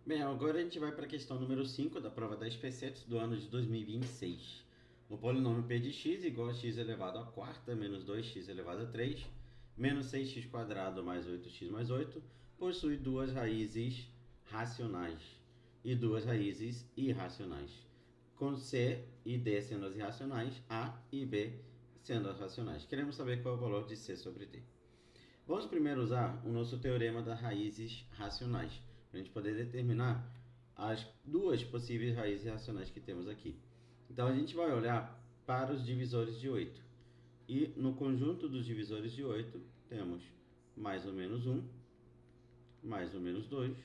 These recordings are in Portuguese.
Bem, agora a gente vai para a questão número 5 da prova da SPSET do ano de 2026. O polinômio p de x igual a x elevado à quarta menos 2x elevado a 3 menos 6x quadrado mais 8x mais 8 possui duas raízes racionais e duas raízes irracionais, com c e d sendo as irracionais, a e b sendo as racionais. Queremos saber qual é o valor de c sobre d. Vamos primeiro usar o nosso teorema das raízes racionais, para a gente poder determinar as duas possíveis raízes racionais que temos aqui. Então, a gente vai olhar para os divisores de 8. E no conjunto dos divisores de 8, temos mais ou menos 1, mais ou menos 2,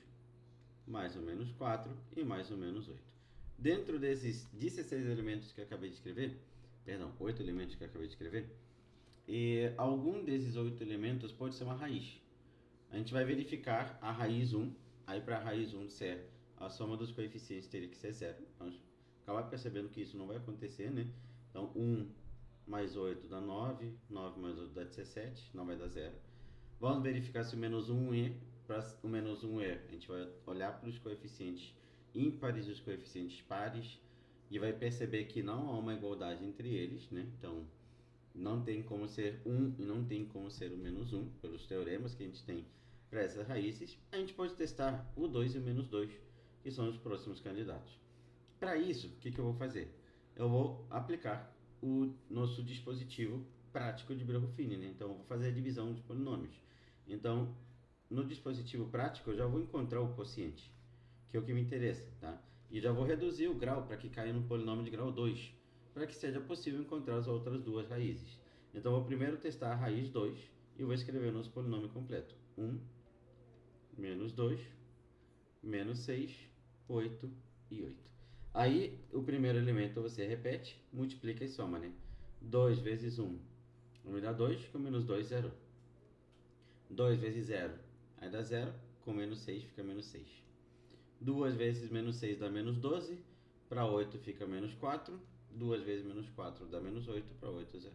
mais ou menos 4 e mais ou menos 8. Dentro desses 16 elementos que eu acabei de escrever, 8 elementos que eu acabei de escrever, e algum desses 8 elementos pode ser uma raiz. A gente vai verificar a raiz 1. Aí para a raiz 1 ser a soma dos coeficientes teria que ser 0. Vamos acabar percebendo que isso não vai acontecer, né? Então 1 mais 8 dá 9, 9 mais 8 dá 17, não vai dar 0. Vamos verificar se o menos 1 é. Para o menos 1 é, a gente vai olhar para os coeficientes ímpares e os coeficientes pares e vai perceber que não há uma igualdade entre eles, né? Então não tem como ser 1 e não tem como ser o menos 1, pelos teoremas que a gente tem para essas raízes. A gente pode testar o 2 e o menos 2, que são os próximos candidatos. Para isso, o que eu vou fazer? Eu vou aplicar o nosso dispositivo prático de Breuer-Fini, né? Então, eu vou fazer a divisão de polinômios. Então, no dispositivo prático, eu já vou encontrar o quociente, que é o que me interessa, tá? E já vou reduzir o grau para que caia no polinômio de grau 2, para que seja possível encontrar as outras duas raízes. Então, eu vou primeiro testar a raiz 2 e vou escrever o nosso polinômio completo. 1, menos 2, menos 6, 8 e 8. Aí, o primeiro elemento você repete, multiplica e soma, né? 2 vezes 1 me dá 2, com menos 2, 0. 2 vezes 0, aí dá 0, com menos 6 fica menos 6. 2 vezes menos 6 dá menos 12, para 8 fica menos 4. 2 vezes menos 4 dá menos 8, para 8 0.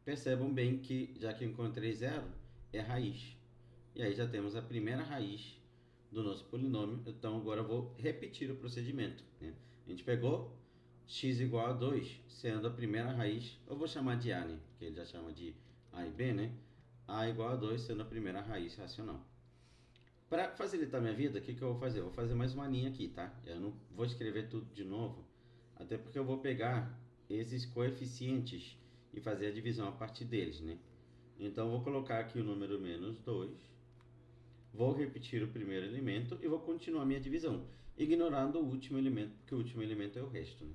Percebam bem que, já que eu encontrei 0, é raiz. E aí já temos a primeira raiz do nosso polinômio. Então agora eu vou repetir o procedimento, né? A gente pegou x igual a 2, sendo a primeira raiz, eu vou chamar de a, né? Porque ele já chama de a e b, né? A igual a 2 sendo a primeira raiz racional. Para facilitar minha vida, o que eu vou fazer? Eu vou fazer mais uma linha aqui, tá? Eu não vou escrever tudo de novo, até porque eu vou pegar esses coeficientes e fazer a divisão a partir deles, né? Então, eu vou colocar aqui o número menos 2, vou repetir o primeiro elemento e vou continuar minha divisão, ignorando o último elemento, porque o último elemento é o resto, né?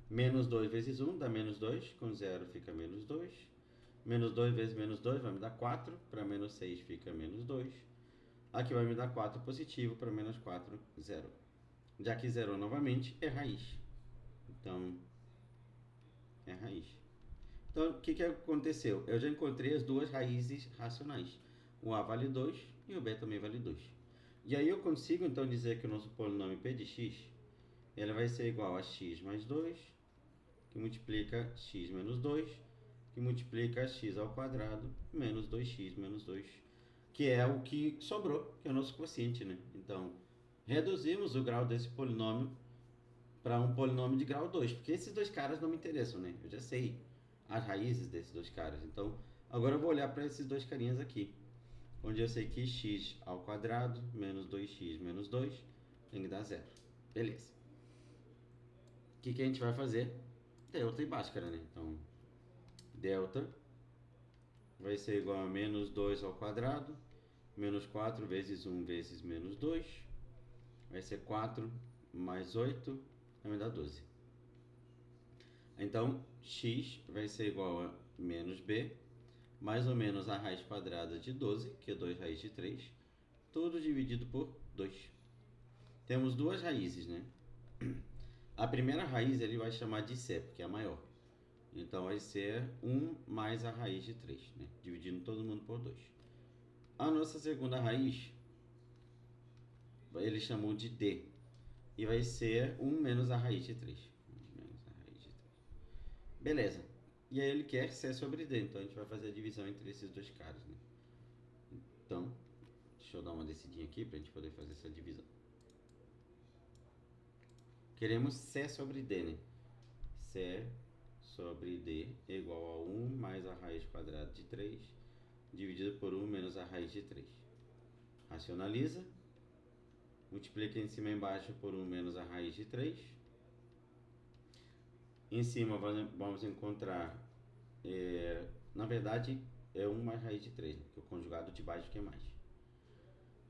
Menos 2 vezes 1 dá menos 2, com 0 fica menos 2. Menos 2 vezes menos 2 vai me dar 4, para menos 6 fica menos 2. Aqui vai me dar 4 positivo, para menos 4, 0. Já que zerou novamente, é raiz. Então, é raiz. Então, o que aconteceu? Eu já encontrei as duas raízes racionais. O a vale 2 e o b também vale 2. E aí eu consigo, então, dizer que o nosso polinômio p de x ele vai ser igual a x mais 2, que multiplica x menos 2, que multiplica x ao quadrado, menos 2x menos 2, que é o que sobrou, que é o nosso quociente, né? Então, reduzimos o grau desse polinômio para um polinômio de grau 2, porque esses dois caras não me interessam, né? Eu já sei as raízes desses dois caras. Então, agora eu vou olhar para esses dois carinhas aqui, onde eu sei que x ao quadrado menos 2x menos 2 tem que dar 0. Beleza. O que a gente vai fazer? Delta e Bhaskara, né? Então, delta vai ser igual a menos 2 ao quadrado, menos 4 vezes 1 vezes menos 2, vai ser 4 mais 8, vai me dar 12. Então, x vai ser igual a menos b, mais ou menos a raiz quadrada de 12, que é 2 raiz de 3, tudo dividido por 2. Temos duas raízes, né? A primeira raiz ele vai chamar de c, porque é a maior. Então, vai ser 1 mais a raiz de 3, né? Dividindo todo mundo por 2. A nossa segunda raiz, ele chamou de d, e vai ser 1 menos a raiz de 3. Beleza. E aí ele quer C sobre D, então a gente vai fazer a divisão entre esses dois caras, né? Então, deixa eu dar uma descidinha aqui pra gente poder fazer essa divisão. Queremos C sobre D, né? C sobre D é igual a 1 mais a raiz quadrada de 3, dividido por 1 menos a raiz de 3. Racionaliza. Multiplica em cima e embaixo por 1 menos a raiz de 3. Em cima vamos encontrar, na verdade, é 1 mais raiz de 3, né? Porque o conjugado de baixo que é mais.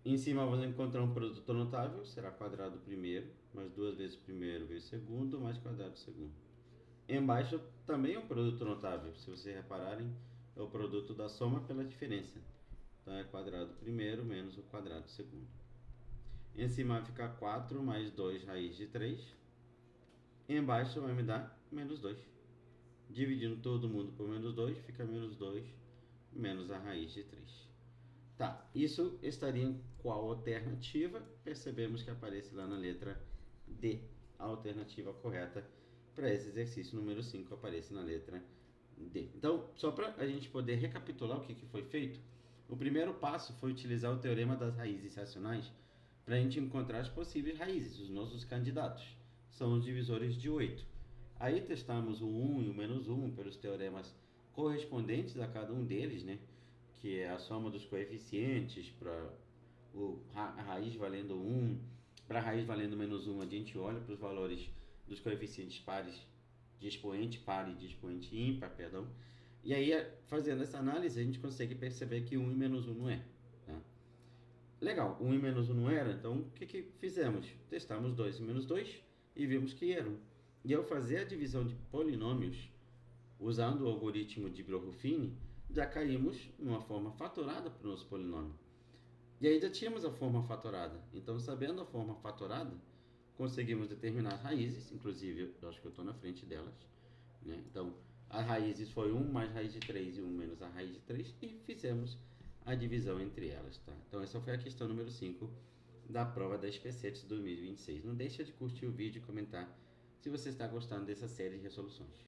Em cima vamos encontrar um produto notável, será quadrado do primeiro, mais 2 vezes o primeiro vezes o segundo, mais quadrado do segundo. Embaixo também é um produto notável, se vocês repararem, é o produto da soma pela diferença. Então é quadrado do primeiro menos o quadrado do segundo. Em cima vai ficar 4 mais 2 raiz de 3. Embaixo vai me dar menos 2. Dividindo todo mundo por menos 2, fica menos 2 menos a raiz de 3. Tá, isso estaria em qual alternativa? Percebemos que aparece lá na letra D. A alternativa correta para esse exercício número 5 aparece na letra D. Então, só para a gente poder recapitular o que foi feito, o primeiro passo foi utilizar o teorema das raízes racionais para a gente encontrar as possíveis raízes, os nossos candidatos. São os divisores de 8. Aí testamos o 1 e o menos 1 pelos teoremas correspondentes a cada um deles, né? Que é a soma dos coeficientes para a raiz valendo 1, para a raiz valendo menos 1, a gente olha para os valores dos coeficientes pares de expoente par e de expoente ímpar, perdão. E aí, fazendo essa análise, a gente consegue perceber que 1 e menos 1 não é. Tá? Legal, 1 e menos 1 não era, então o que fizemos? Testamos 2 e menos 2 e vimos que eram. E ao fazer a divisão de polinômios, usando o algoritmo de Bloch-Ruffini, já caímos numa forma fatorada para o nosso polinômio. E aí já tínhamos a forma fatorada. Então, sabendo a forma fatorada, conseguimos determinar as raízes, inclusive, eu acho que eu estou na frente delas. Né? Então, as raízes foi 1 mais raiz de 3 e 1 menos a raiz de 3 e fizemos a divisão entre elas. Tá? Então, essa foi a questão número 5 da prova da SPSET 2026. Não deixa de curtir o vídeo e comentar se você está gostando dessa série de resoluções.